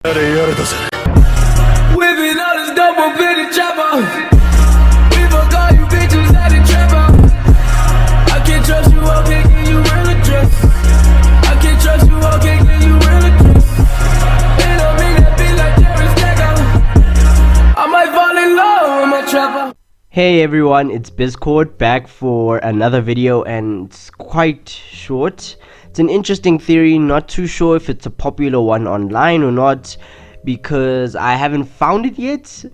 Whipping all this dope up in the chopper. We fuck all you bitches out the trapper. I can't trust you, I can't give you real address. I can't trust you, I can't give you real address. They don't mean that be like Jerry Stacker. I might fall in love with my trapper. Hey everyone, it's Bizcord back for another video, and it's quite short. It's an interesting theory, not too sure if it's a popular one online or not, because I haven't found it yet.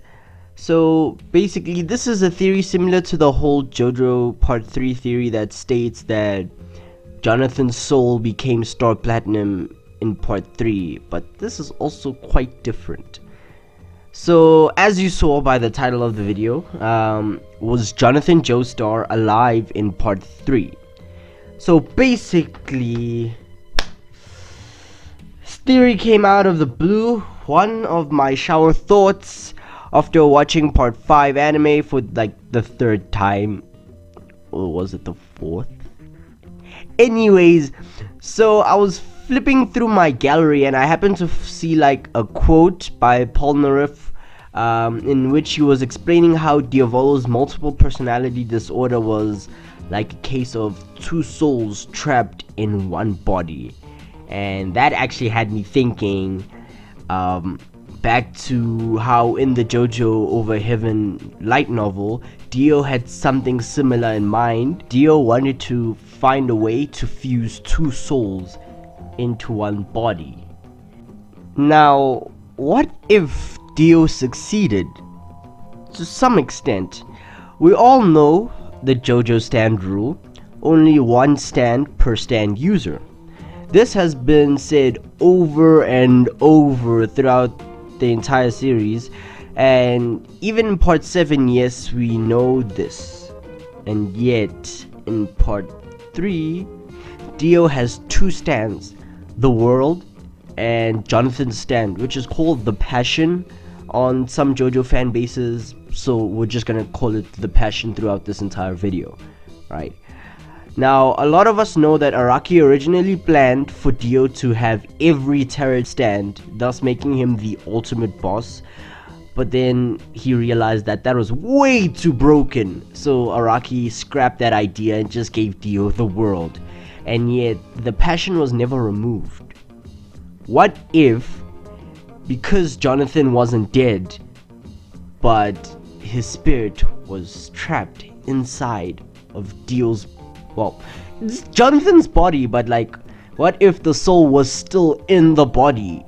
So basically this is a theory similar to the whole JoJo part 3 theory that states that Jonathan's soul became Star Platinum in part 3, but this is also quite different. So as you saw by the title of the video, was Jonathan Joestar alive in part 3? So basically, this theory came out of the blue. One of my shower thoughts after watching part 5 anime for like the 3rd time, or was it the 4th? Anyways, so I was flipping through my gallery and I happened to see like a quote by Paul Narif, in which he was explaining how Diavolo's multiple personality disorder was like a case of two souls trapped in one body. And that actually had me thinking back to how in the JoJo Over Heaven light novel, Dio had something similar in mind. Dio wanted to find a way to fuse two souls into one body. Now, what if Dio succeeded? To some extent. We all know the JoJo stand rule, only one stand per stand user. This has been said over and over throughout the entire series, and even in part 7, yes, we know this. And yet, in part 3, Dio has two stands, the world and Jonathan's stand, which is called the Passion on some JoJo fan bases, so we're just gonna call it the Passion throughout this entire video, right? Now, a lot of us know that Araki originally planned for Dio to have every turret stand, thus making him the ultimate boss, but then he realized that that was way too broken, so Araki scrapped that idea and just gave Dio the world, and yet the Passion was never removed. What if, because Jonathan wasn't dead, but his spirit was trapped inside of Dio's, well, it's Jonathan's body, but like, what if the soul was still in the body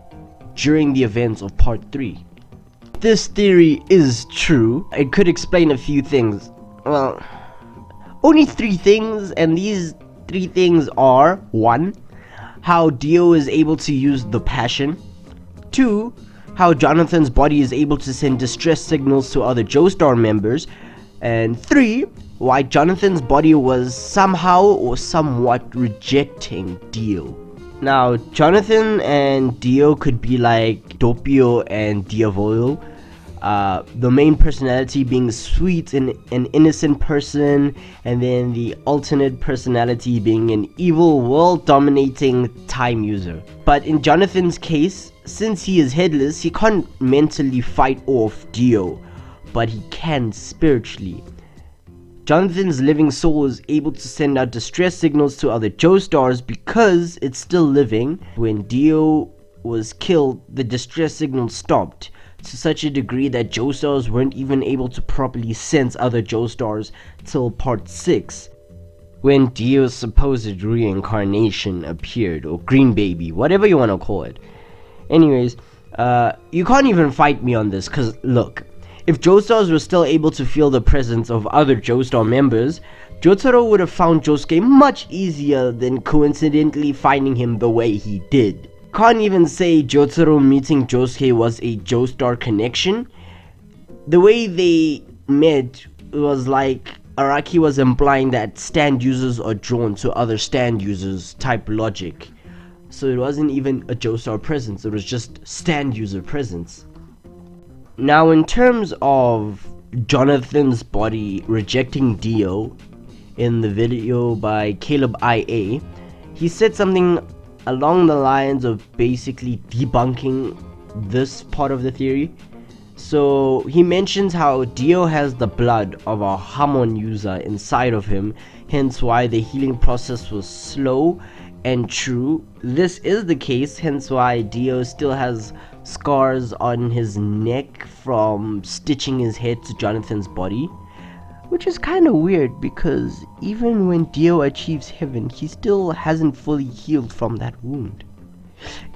during the events of part 3? This theory is true. It could explain a few things. Well, only 3 things, and these 3 things are: 1, how Dio is able to use the Passion; 2, how Jonathan's body is able to send distress signals to other Joestar members; and 3, why Jonathan's body was somehow or somewhat rejecting Dio. Now, Jonathan and Dio could be like Doppio and Diavolo, the main personality being sweet and an innocent person, and then the alternate personality being an evil, world-dominating time user. But in Jonathan's case, since he is headless, he can't mentally fight off Dio, but he can spiritually. Jonathan's living soul is able to send out distress signals to other Joestars because it's still living. When Dio was killed, the distress signal stopped, to such a degree that Joestars weren't even able to properly sense other Joestars till part 6, when Dio's supposed reincarnation appeared, or Green Baby, whatever you want to call it. Anyways, you can't even fight me on this, cause look, if Joestars were still able to feel the presence of other Joestar members, Jotaro would have found Josuke much easier than coincidentally finding him the way he did. Can't even say Jotaro meeting Josuke was a Joestar connection. The way they met was like Araki was implying that stand users are drawn to other stand users type logic. So it wasn't even a Joestar presence, it was just stand user presence. Now, in terms of Jonathan's body rejecting Dio, in the video by Caleb IA, he said something along the lines of basically debunking this part of the theory. So he mentions how Dio has the blood of a Hamon user inside of him, hence why the healing process was slow and true. This is the case, hence why Dio still has scars on his neck from stitching his head to Jonathan's body, which is kind of weird because even when Dio achieves heaven, he still hasn't fully healed from that wound.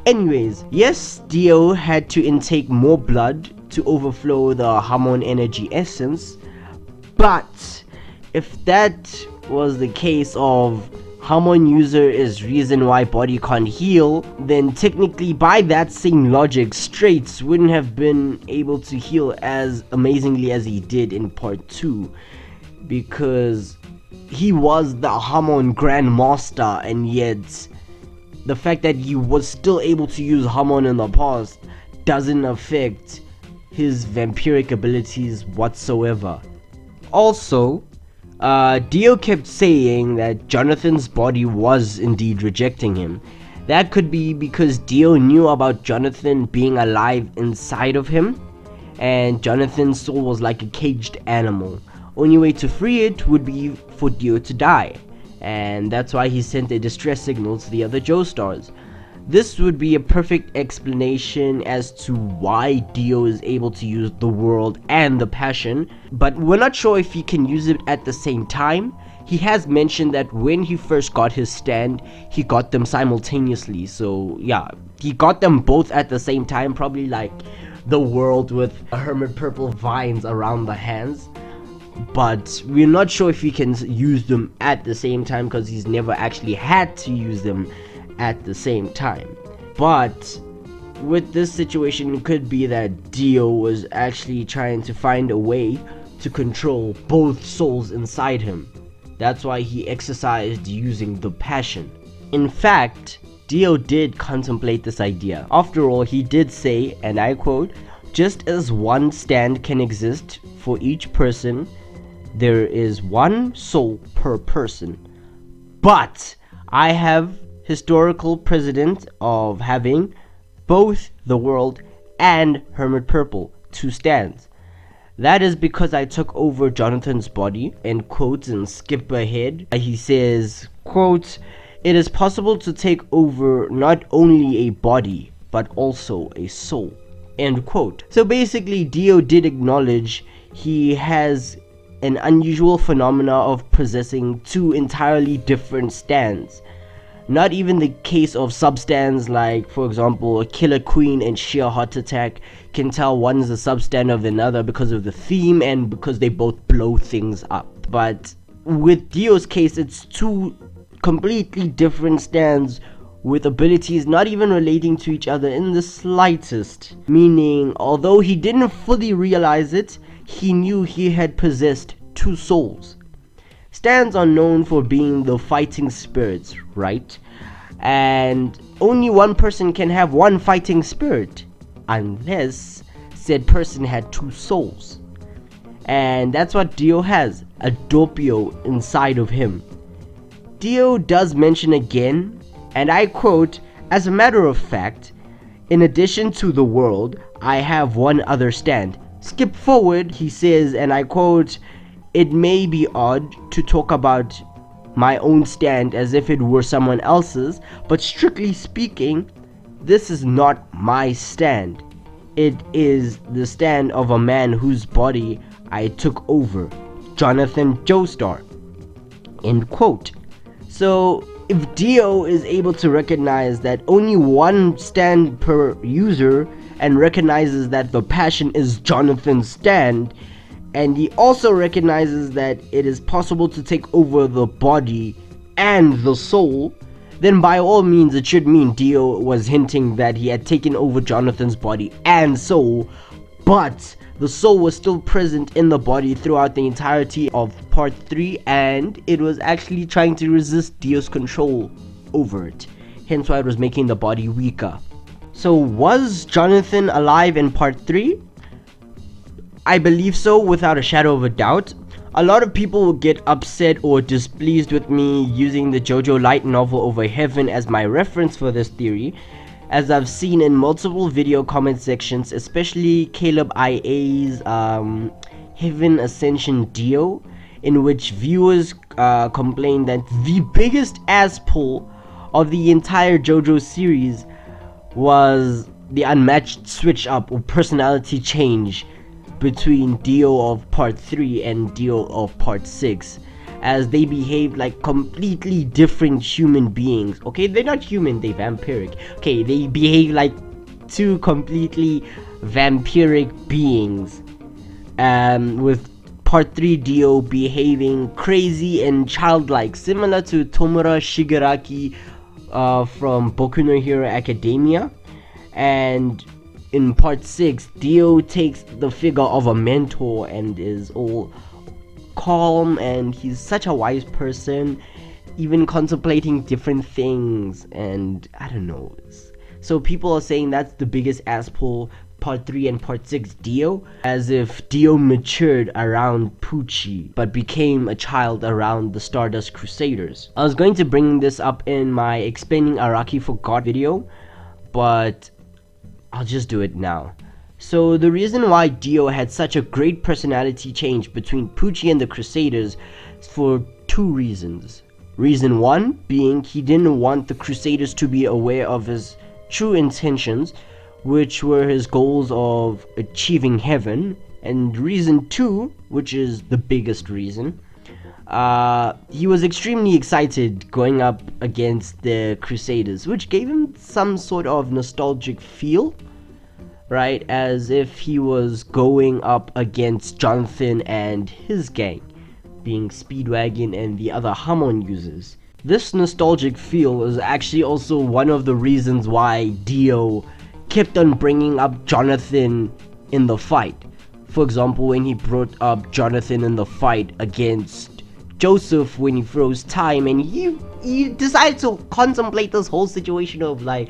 Anyways, yes, Dio had to intake more blood to overflow the Hamon energy essence, but if that was the case of Hamon user is reason why body can't heal, then technically by that same logic, Straits wouldn't have been able to heal as amazingly as he did in part 2, because he was the Hamon Grandmaster, and yet the fact that he was still able to use Hamon in the past doesn't affect his vampiric abilities whatsoever. Also, Dio kept saying that Jonathan's body was indeed rejecting him. That could be because Dio knew about Jonathan being alive inside of him, and Jonathan's soul was like a caged animal. Only way to free it would be for Dio to die, and that's why he sent a distress signal to the other Joestars. This would be a perfect explanation as to why Dio is able to use the world and the passion, but we're not sure if he can use it at the same time. He has mentioned that when he first got his stand, he got them simultaneously, so yeah, he got them both at the same time, probably like the world with hermit purple vines around the hands. But we're not sure if he can use them at the same time because he's never actually had to use them at the same time. But with this situation, it could be that Dio was actually trying to find a way to control both souls inside him. That's why he exercised using the passion. In fact, Dio did contemplate this idea. After all, he did say, and I quote, "Just as one stand can exist for each person, there is one soul per person. But I have historical precedent of having both the world and Hermit Purple, two stands. That is because I took over Jonathan's body," end quotes, and skip ahead. He says, quote, "It is possible to take over not only a body, but also a soul," end quote. So basically, Dio did acknowledge he has an unusual phenomena of possessing two entirely different stands. Not even the case of substands like, for example, a Killer Queen and Sheer Heart Attack can tell one is a substand of another because of the theme and because they both blow things up. But with Dio's case, it's two completely different stands with abilities not even relating to each other in the slightest. Meaning, although he didn't fully realize it, he knew he had possessed two souls. Stands are known for being the fighting spirits, right? And only one person can have one fighting spirit, unless said person had two souls. And that's what Dio has, a Doppio inside of him. Dio does mention again, and I quote, "As a matter of fact, in addition to the world, I have one other stand." Skip forward, he says, and I quote, "It may be odd to talk about my own stand as if it were someone else's, but strictly speaking, this is not my stand. It is the stand of a man whose body I took over, Jonathan Joestar," end quote. So if Dio is able to recognize that only one stand per user and recognizes that the passion is Jonathan's stand, and he also recognizes that it is possible to take over the body and the soul, then by all means it should mean Dio was hinting that he had taken over Jonathan's body and soul, but the soul was still present in the body throughout the entirety of part 3, and it was actually trying to resist Dio's control over it, hence why it was making the body weaker. So was Jonathan alive in part 3? I believe so, without a shadow of a doubt. A lot of people will get upset or displeased with me using the JoJo light novel Over Heaven as my reference for this theory, as I've seen in multiple video comment sections, especially Caleb IA's Heaven Ascension Dio, in which viewers complained that the biggest ass pull of the entire JoJo series was the unmatched switch up or personality change between Dio of part 3 and Dio of part 6, as they behaved like completely different human beings. Okay, they're not human, they're vampiric. Okay, they behave like two completely vampiric beings, with part 3 Dio behaving crazy and childlike, similar to Tomura Shigaraki from Boku no Hero Academia. And in part 6, Dio takes the figure of a mentor and is all calm, and he's such a wise person, even contemplating different things, and I don't know. So people are saying that's the biggest ass pull, part 3 and part 6 Dio, as if Dio matured around Pucci but became a child around the Stardust Crusaders. I was going to bring this up in my explaining Araki for God video, but I'll just do it now. So the reason why Dio had such a great personality change between Pucci and the Crusaders is for two reasons. Reason 1 being he didn't want the Crusaders to be aware of his true intentions, which were his goals of achieving heaven. And reason 2, which is the biggest reason, he was extremely excited going up against the Crusaders, which gave him some sort of nostalgic feel, right? As if he was going up against Jonathan and his gang, being Speedwagon and the other Hamon users. This nostalgic feel is actually also one of the reasons why Dio kept on bringing up Jonathan in the fight. For example, when he brought up Jonathan in the fight against Joseph when he froze time, and he decided to contemplate this whole situation of like,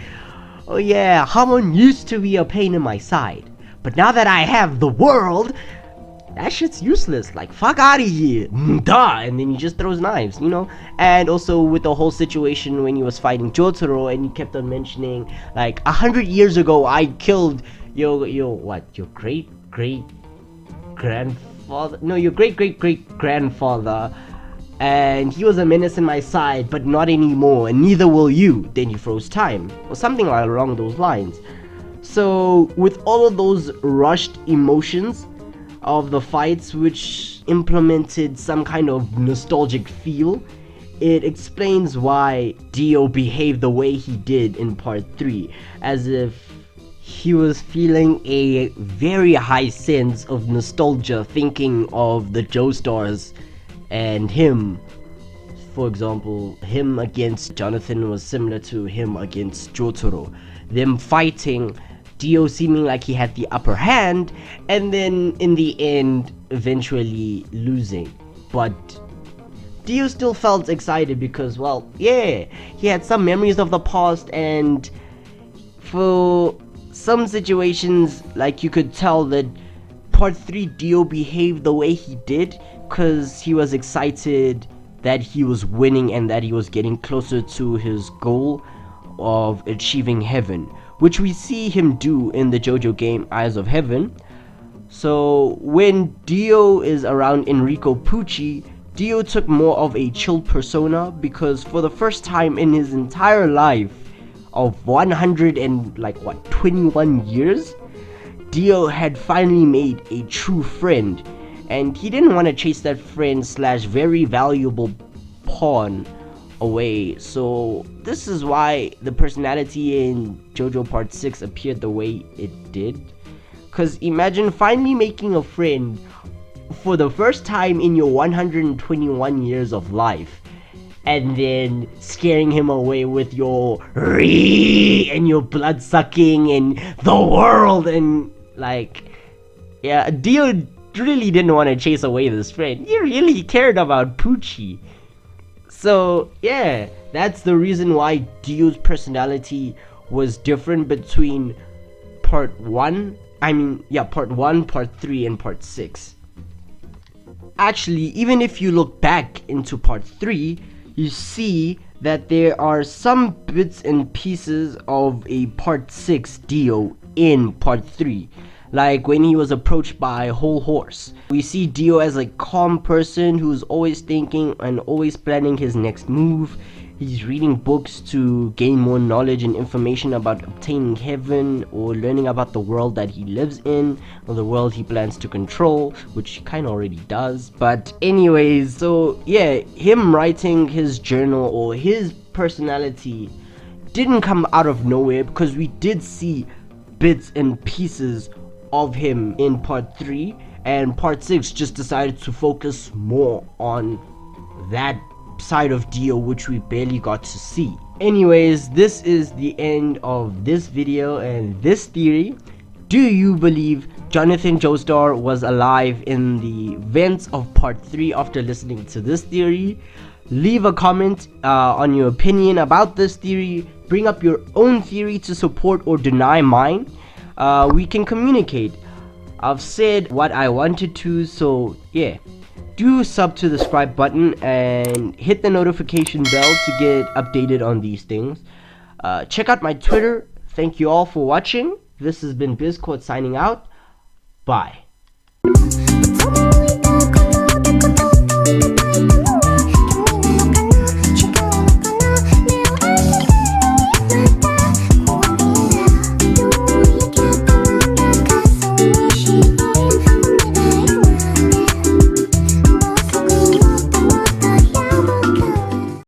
oh yeah, Hamon used to be a pain in my side, but now that I have the world, that shit's useless, like fuck out of here, duh. And then he just throws knives, you know. And also with the whole situation when he was fighting Jotaro, and he kept on mentioning like 100 years ago I killed your great grandfather, no, your great grandfather, and he was a menace in my side, but not anymore, and neither will you. Then he froze time, or something like along those lines. So with all of those rushed emotions of the fights, which implemented some kind of nostalgic feel, it explains why Dio behaved the way he did in part 3, as if he was feeling a very high sense of nostalgia, thinking of the Joestars and him. For example, him against Jonathan was similar to him against Jotaro. Them fighting, Dio seeming like he had the upper hand, and then in the end eventually losing. But Dio still felt excited because, well, yeah, he had some memories of the past, and for some situations, like, you could tell that part 3 Dio behaved the way he did because he was excited that he was winning and that he was getting closer to his goal of achieving heaven, which we see him do in the JoJo game Eyes of Heaven. So when Dio is around Enrico Pucci, Dio took more of a chill persona, because for the first time in his entire life of 21 years, Dio had finally made a true friend, and he didn't want to chase that friend slash very valuable pawn away. So this is why the personality in JoJo Part 6 appeared the way it did. Because imagine finally making a friend for the first time in your 121 years of life, and then scaring him away with your and your blood sucking and the world, and like, yeah, Dio really didn't want to chase away this friend. He really cared about Pucci. So yeah, that's the reason why Dio's personality was different between part 1, part 3 and part 6. Actually, even if you look back into part 3, you see that there are some bits and pieces of a part 6 Dio in part 3. Like when he was approached by Whole Horse. We see Dio as a calm person who's always thinking and always planning his next move. He's reading books to gain more knowledge and information about obtaining heaven or learning about the world that he lives in or the world he plans to control, which he kind of already does. But anyways, so yeah, him writing his journal or his personality didn't come out of nowhere, because we did see bits and pieces of him in part 3, and part 6 just decided to focus more on that side of Dio, which we barely got to see. Anyways, this is the end of this video and this theory. Do you believe Jonathan Joestar was alive in the events of part 3 after listening to this theory? Leave a comment on your opinion about this theory. Bring up your own theory to support or deny mine. We can communicate. I've said what I wanted to, so yeah. Do sub to the subscribe button and hit the notification bell to get updated on these things. Check out my Twitter. Thank you all for watching. This has been BizCourt signing out. Bye.